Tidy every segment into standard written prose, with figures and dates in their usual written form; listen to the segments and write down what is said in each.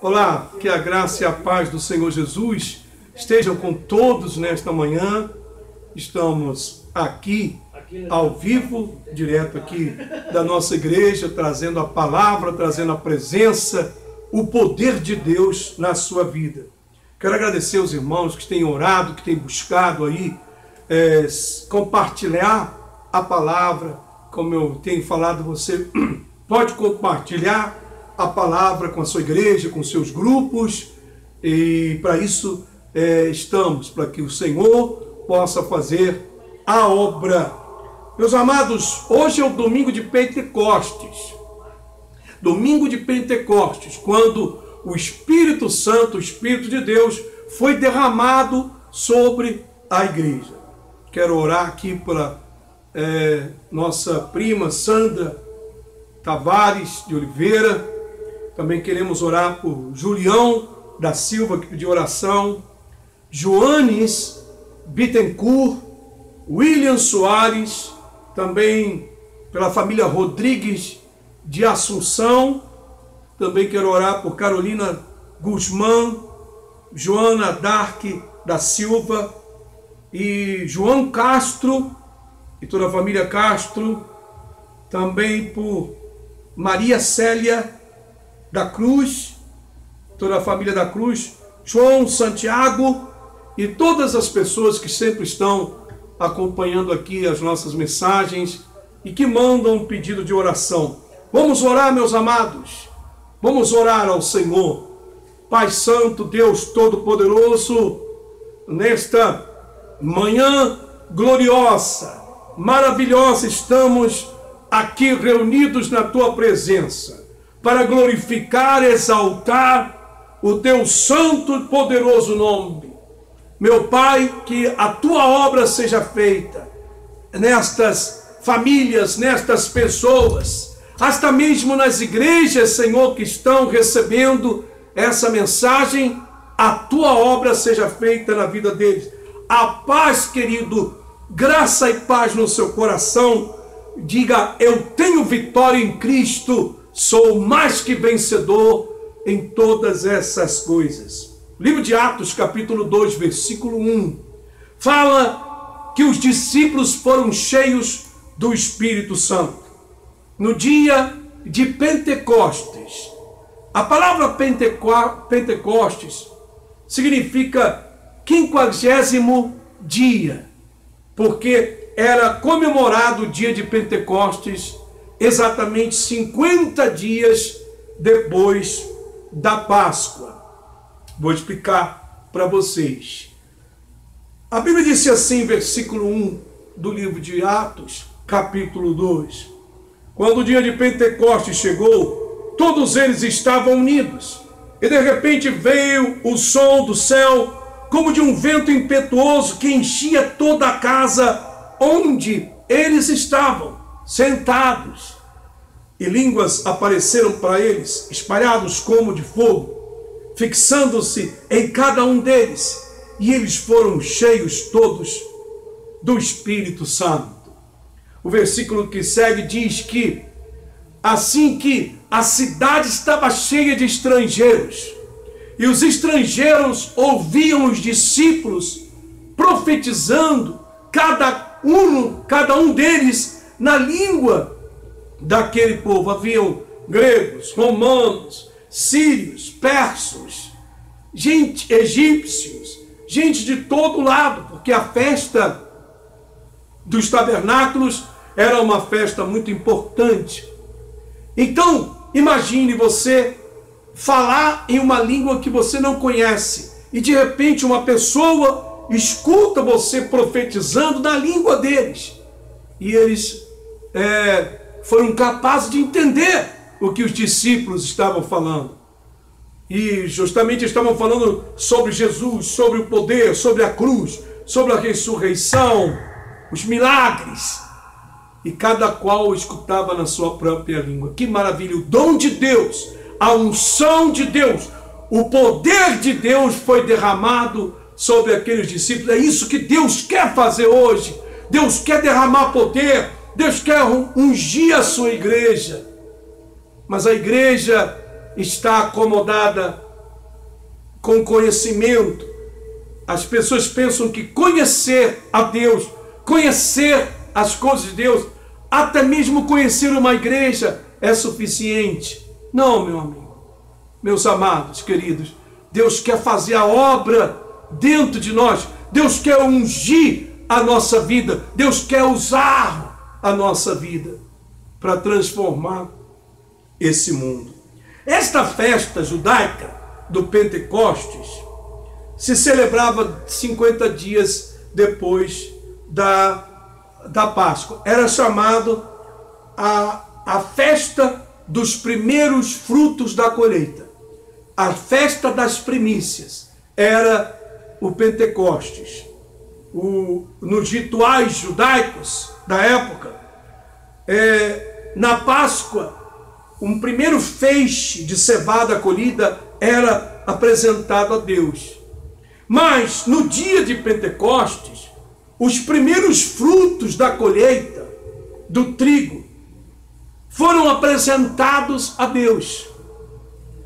Olá, que a graça e a paz do Senhor Jesus estejam com todos nesta manhã. Estamos aqui ao vivo, direto aqui da nossa igreja, trazendo a palavra, trazendo a presença, o poder de Deus na sua vida. Quero agradecer aos irmãos que têm orado, que têm buscado aí compartilhar a palavra. Como eu tenho falado, você pode compartilhar a palavra com a sua igreja, com seus grupos, e para isso estamos, para que o Senhor possa fazer a obra. Meus amados, hoje é o domingo de Pentecostes. Domingo de Pentecostes, quando o Espírito Santo, o Espírito de Deus, foi derramado sobre a igreja. Quero orar aqui para nossa prima Sandra Tavares de Oliveira. Também queremos orar por Julião da Silva, que pediu oração, Joanes Bittencourt, William Soares, também pela família Rodrigues de Assunção. Também quero orar por Carolina Guzmán, Joana Dark da Silva e João Castro e toda a família Castro. Também por Maria Célia da Cruz, toda a família da Cruz, João Santiago e todas as pessoas que sempre estão acompanhando aqui as nossas mensagens e que mandam um pedido de oração. Vamos orar, meus amados. Vamos orar ao Senhor. Pai Santo, Deus Todo-Poderoso, nesta manhã gloriosa, maravilhosa, estamos aqui reunidos na Tua presença para glorificar, exaltar o Teu santo e poderoso nome. Meu Pai, que a Tua obra seja feita nestas famílias, nestas pessoas, até mesmo nas igrejas, Senhor, que estão recebendo essa mensagem, a Tua obra seja feita na vida deles. A paz, querido, graça e paz no seu coração. Diga: eu tenho vitória em Cristo, sou mais que vencedor em todas essas coisas. O livro de Atos, capítulo 2, versículo 1, fala que os discípulos foram cheios do Espírito Santo no dia de Pentecostes. A palavra Pentecostes significa 50º dia, porque era comemorado o dia de Pentecostes exatamente 50 dias depois da Páscoa. Vou explicar para vocês. A Bíblia disse assim, versículo 1 do livro de Atos, capítulo 2. Quando o dia de Pentecostes chegou, todos eles estavam unidos, e de repente veio o som do céu, como de um vento impetuoso que enchia toda a casa onde eles estavam sentados. E línguas apareceram para eles, espalhados como de fogo, fixando-se em cada um deles, e eles foram cheios todos do Espírito Santo. O versículo que segue diz que, assim que a cidade estava cheia de estrangeiros, e os estrangeiros ouviam os discípulos profetizando, cada um deles na língua daquele povo. Haviam gregos, romanos, sírios, persas, gente, egípcios, gente de todo lado, porque a festa dos tabernáculos era uma festa muito importante. Então, imagine você falar em uma língua que você não conhece, e de repente uma pessoa escuta você profetizando na língua deles, e eles foram capazes de entender o que os discípulos estavam falando, e justamente estavam falando sobre Jesus, sobre o poder, sobre a cruz, sobre a ressurreição, os milagres, e cada qual escutava na sua própria língua. Que maravilha! O dom de Deus, a unção de Deus, o poder de Deus foi derramado sobre aqueles discípulos. É isso que Deus quer fazer hoje. Deus quer derramar poder, Deus quer ungir a sua igreja. Mas a igreja está acomodada com conhecimento. As pessoas pensam que conhecer a Deus, conhecer as coisas de Deus, até mesmo conhecer uma igreja é suficiente. Não, meu amigo, meus amados, queridos, Deus quer fazer a obra dentro de nós. Deus quer ungir a nossa vida. Deus quer usar a nossa vida para transformar esse mundo. Esta festa judaica do Pentecostes se celebrava 50 dias depois da Páscoa. Era chamado a festa dos primeiros frutos da colheita. A festa das primícias era o Pentecostes. Nos rituais judaicos da época, na Páscoa, um primeiro feixe de cevada colhida era apresentado a Deus. Mas no dia de Pentecostes, os primeiros frutos da colheita do trigo foram apresentados a Deus.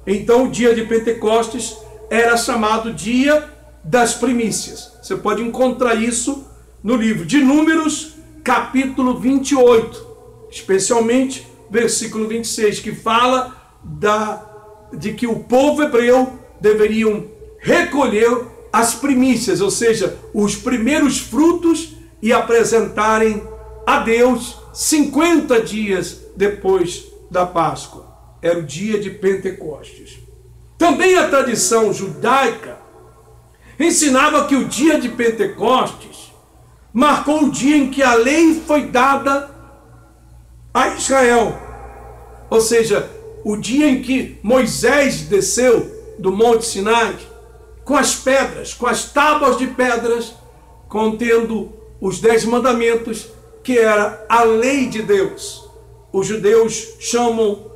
Então o dia de Pentecostes era chamado dia das primícias. Você pode encontrar isso no livro de Números, capítulo 28, especialmente versículo 26, que fala de que o povo hebreu deveriam recolher as primícias, ou seja, os primeiros frutos, e apresentarem a Deus 50 dias depois da Páscoa. Era o dia de Pentecostes. Também a tradição judaica ensinava que o dia de Pentecostes marcou o dia em que a lei foi dada a Israel. Ou seja, o dia em que Moisés desceu do Monte Sinai com as pedras, com as tábuas de pedras, contendo os 10 mandamentos, que era a lei de Deus. Os judeus chamam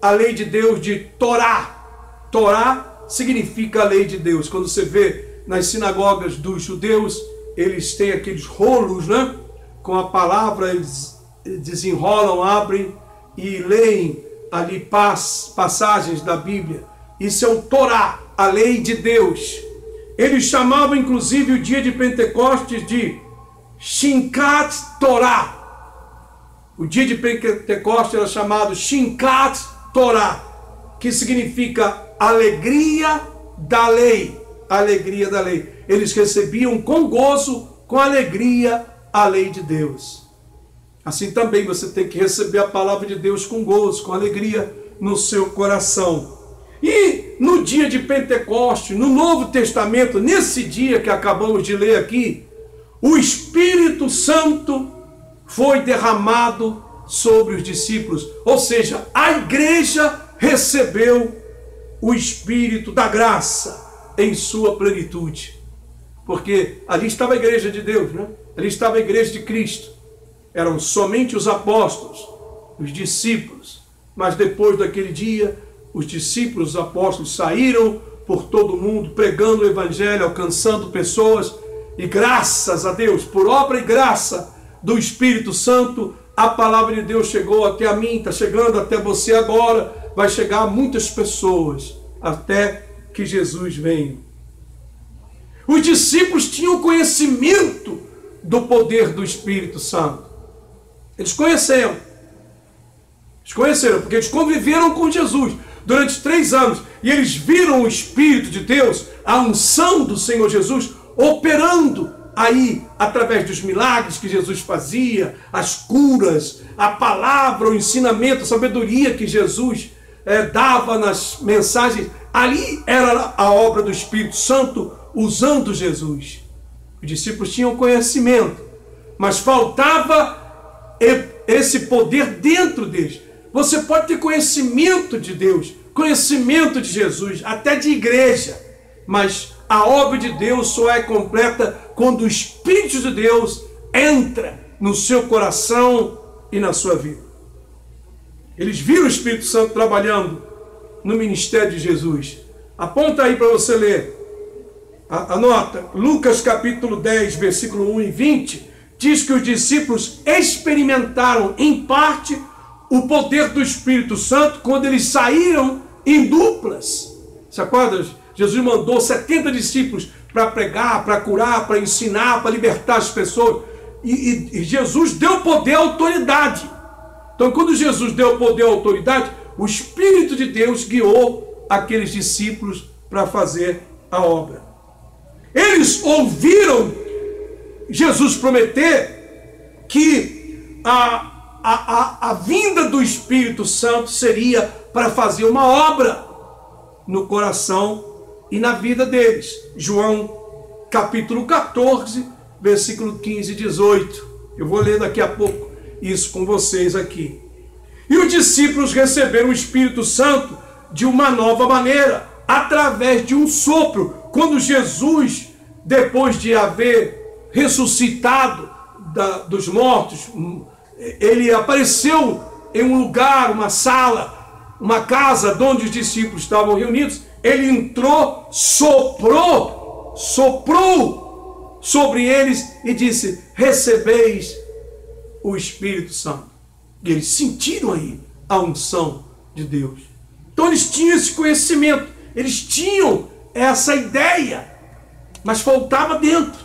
a lei de Deus de Torá. Torá significa a lei de Deus. Quando você vê nas sinagogas dos judeus, eles têm aqueles rolos, né? Com a palavra, eles desenrolam, abrem e leem ali passagens da Bíblia. Isso é o Torá, a lei de Deus. Eles chamavam inclusive o dia de Pentecostes de Shinkat Torá. O dia de Pentecostes era chamado Shinkat Torá, que significa alegria da lei. Alegria da lei. Eles recebiam com gozo, com alegria, a lei de Deus. Assim também você tem que receber a palavra de Deus com gozo, com alegria no seu coração. E no dia de Pentecostes, no Novo Testamento, nesse dia que acabamos de ler aqui, o Espírito Santo foi derramado sobre os discípulos. Ou seja, a igreja recebeu o Espírito da graça em sua plenitude. Porque ali estava a igreja de Deus, né? Ali estava a igreja de Cristo. Eram somente os apóstolos, os discípulos. Mas depois daquele dia, os discípulos, os apóstolos saíram por todo o mundo, pregando o evangelho, alcançando pessoas. E graças a Deus, por obra e graça do Espírito Santo, a palavra de Deus chegou até a mim, está chegando até você agora, vai chegar a muitas pessoas, até que Jesus venha. Os discípulos tinham conhecimento do poder do Espírito Santo. Eles conheceram, porque eles conviveram com Jesus durante 3 anos, e eles viram o Espírito de Deus, a unção do Senhor Jesus, operando aí, através dos milagres que Jesus fazia, as curas, a palavra, o ensinamento, a sabedoria que Jesus dava nas mensagens. Ali era a obra do Espírito Santo usando Jesus. Os discípulos tinham conhecimento, mas faltava esse poder dentro deles. Você pode ter conhecimento de Deus, conhecimento de Jesus, até de igreja, mas a obra de Deus só é completa quando o Espírito de Deus entra no seu coração e na sua vida. Eles viram o Espírito Santo trabalhando no ministério de Jesus. Aponta aí para você ler. Anota, Lucas capítulo 10, versículo 1 e 20, diz que os discípulos experimentaram em parte o poder do Espírito Santo quando eles saíram em duplas. Se acorda? Jesus mandou 70 discípulos para pregar, para curar, para ensinar, para libertar as pessoas. E Jesus deu poder e autoridade. Então, quando Jesus deu poder e autoridade, o Espírito de Deus guiou aqueles discípulos para fazer a obra. Eles ouviram Jesus prometer que a vinda do Espírito Santo seria para fazer uma obra no coração e na vida deles. João capítulo 14, versículo 15 e 18. Eu vou ler daqui a pouco isso com vocês aqui. E os discípulos receberam o Espírito Santo de uma nova maneira, através de um sopro. Quando Jesus, depois de haver ressuscitado dos mortos, ele apareceu em um lugar, uma sala, uma casa onde os discípulos estavam reunidos. Ele entrou, soprou sobre eles e disse: recebeis o Espírito Santo. E eles sentiram aí a unção de Deus. Então eles tinham esse conhecimento, eles tinham essa ideia, mas faltava dentro.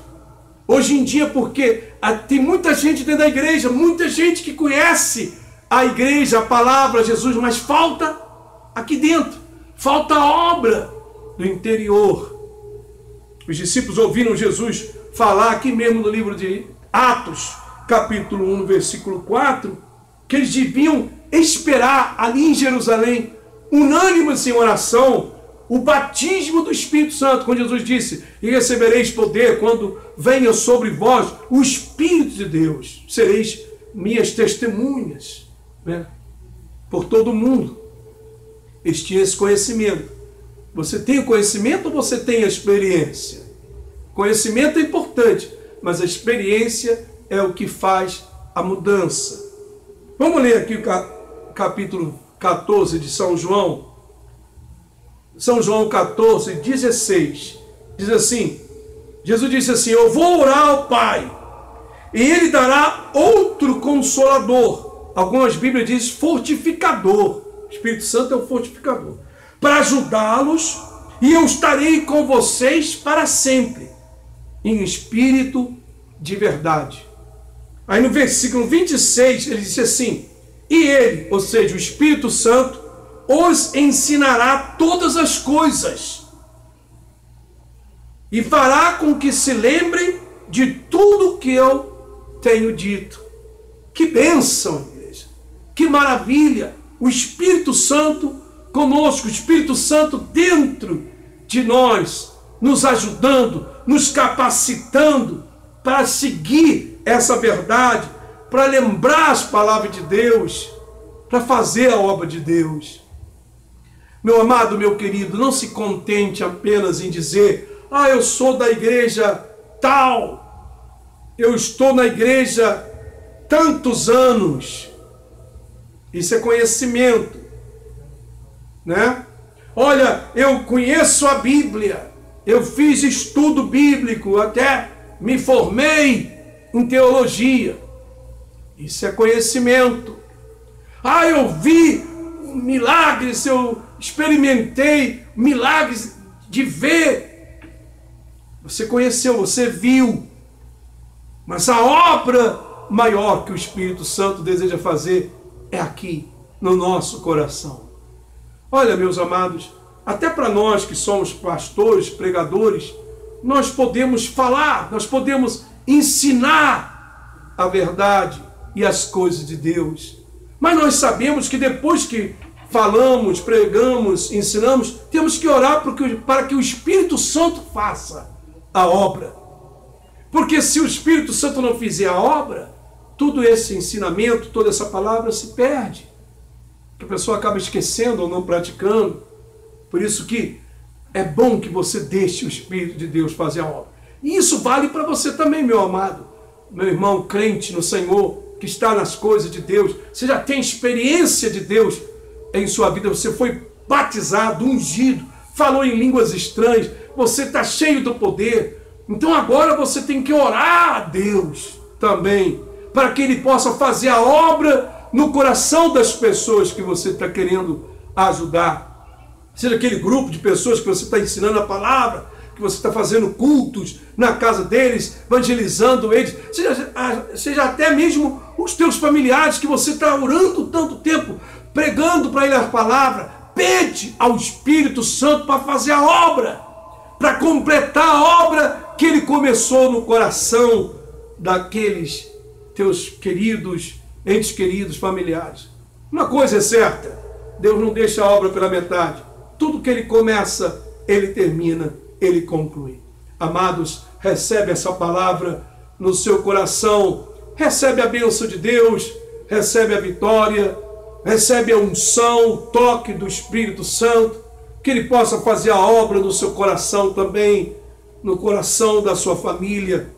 Hoje em dia, porque tem muita gente dentro da igreja, muita gente que conhece a igreja, a palavra, Jesus, mas falta aqui dentro, falta a obra do interior. Os discípulos ouviram Jesus falar aqui mesmo no livro de Atos, capítulo 1, versículo 4, que eles deviam esperar ali em Jerusalém, unânimes em oração, o batismo do Espírito Santo, quando Jesus disse: e recebereis poder quando venha sobre vós o Espírito de Deus, sereis minhas testemunhas, né? Por todo o mundo. Eles tinham esse conhecimento. Você tem o conhecimento ou você tem a experiência? Conhecimento é importante, mas a experiência é o que faz a mudança. Vamos ler aqui o capítulo 14 de São João. São João 14, 16. Diz assim: Jesus disse assim: eu vou orar ao Pai, e Ele dará outro Consolador. Algumas Bíblias dizem fortificador. O Espírito Santo é o fortificador. Para ajudá-los, e eu estarei com vocês para sempre, em espírito de verdade. Aí no versículo 26, ele disse assim: e Ele, ou seja, o Espírito Santo, os ensinará todas as coisas, e fará com que se lembrem de tudo que eu tenho dito. Que bênção, igreja! Que maravilha! O Espírito Santo conosco, o Espírito Santo dentro de nós, nos ajudando, nos capacitando para seguir essa verdade, para lembrar as palavras de Deus, para fazer a obra de Deus. Meu amado, meu querido, não se contente apenas em dizer: ah, eu sou da igreja tal, eu estou na igreja tantos anos. Isso é conhecimento, né? Olha, eu conheço a Bíblia, eu fiz estudo bíblico, até me formei em teologia. Isso é conhecimento. Ah, eu vi milagres, eu experimentei milagres de ver. Você conheceu, você viu. Mas a obra maior que o Espírito Santo deseja fazer é aqui, no nosso coração. Olha, meus amados, até para nós que somos pastores, pregadores, nós podemos falar, nós podemos ensinar a verdade e as coisas de Deus. Mas nós sabemos que depois que falamos, pregamos, ensinamos, temos que orar para que o Espírito Santo faça a obra. Porque se o Espírito Santo não fizer a obra, todo esse ensinamento, toda essa palavra se perde. Que a pessoa acaba esquecendo ou não praticando. Por isso que é bom que você deixe o Espírito de Deus fazer a obra. E isso vale para você também, meu amado, meu irmão crente no Senhor, que está nas coisas de Deus. Você já tem experiência de Deus em sua vida. Você foi batizado, ungido, falou em línguas estranhas. Você está cheio do poder. Então agora você tem que orar a Deus também, para que Ele possa fazer a obra no coração das pessoas que você está querendo ajudar. seja aquele grupo de pessoas que você está ensinando a palavra, que você está fazendo cultos na casa deles, evangelizando eles, seja até mesmo os teus familiares que você está orando tanto tempo, pregando para eles a palavra. Pede ao Espírito Santo para fazer a obra, para completar a obra que ele começou no coração daqueles teus queridos, entes queridos, familiares. Uma coisa é certa, Deus não deixa a obra pela metade. Tudo que ele começa, ele termina, ele conclui. Amados, recebe essa palavra no seu coração, recebe a bênção de Deus, recebe a vitória, recebe a unção, o toque do Espírito Santo, que ele possa fazer a obra no seu coração também, no coração da sua família,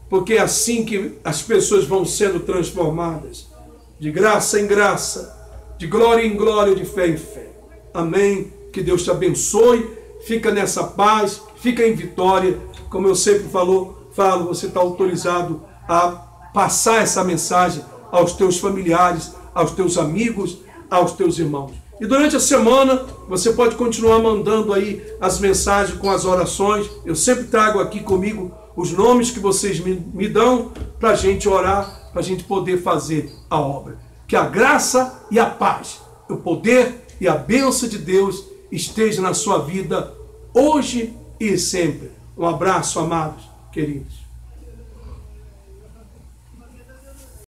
porque é assim que as pessoas vão sendo transformadas, de graça em graça, de glória em glória, de fé em fé. Amém? Que Deus te abençoe, fica nessa paz, fica em vitória. Como eu sempre falo, você está autorizado a passar essa mensagem aos teus familiares, aos teus amigos, aos teus irmãos. E durante a semana, você pode continuar mandando aí as mensagens com as orações. Eu sempre trago aqui comigo os nomes que vocês me dão para a gente orar, para a gente poder fazer a obra. Que a graça e a paz, o poder e a bênção de Deus esteja na sua vida hoje e sempre. Um abraço, amados, queridos.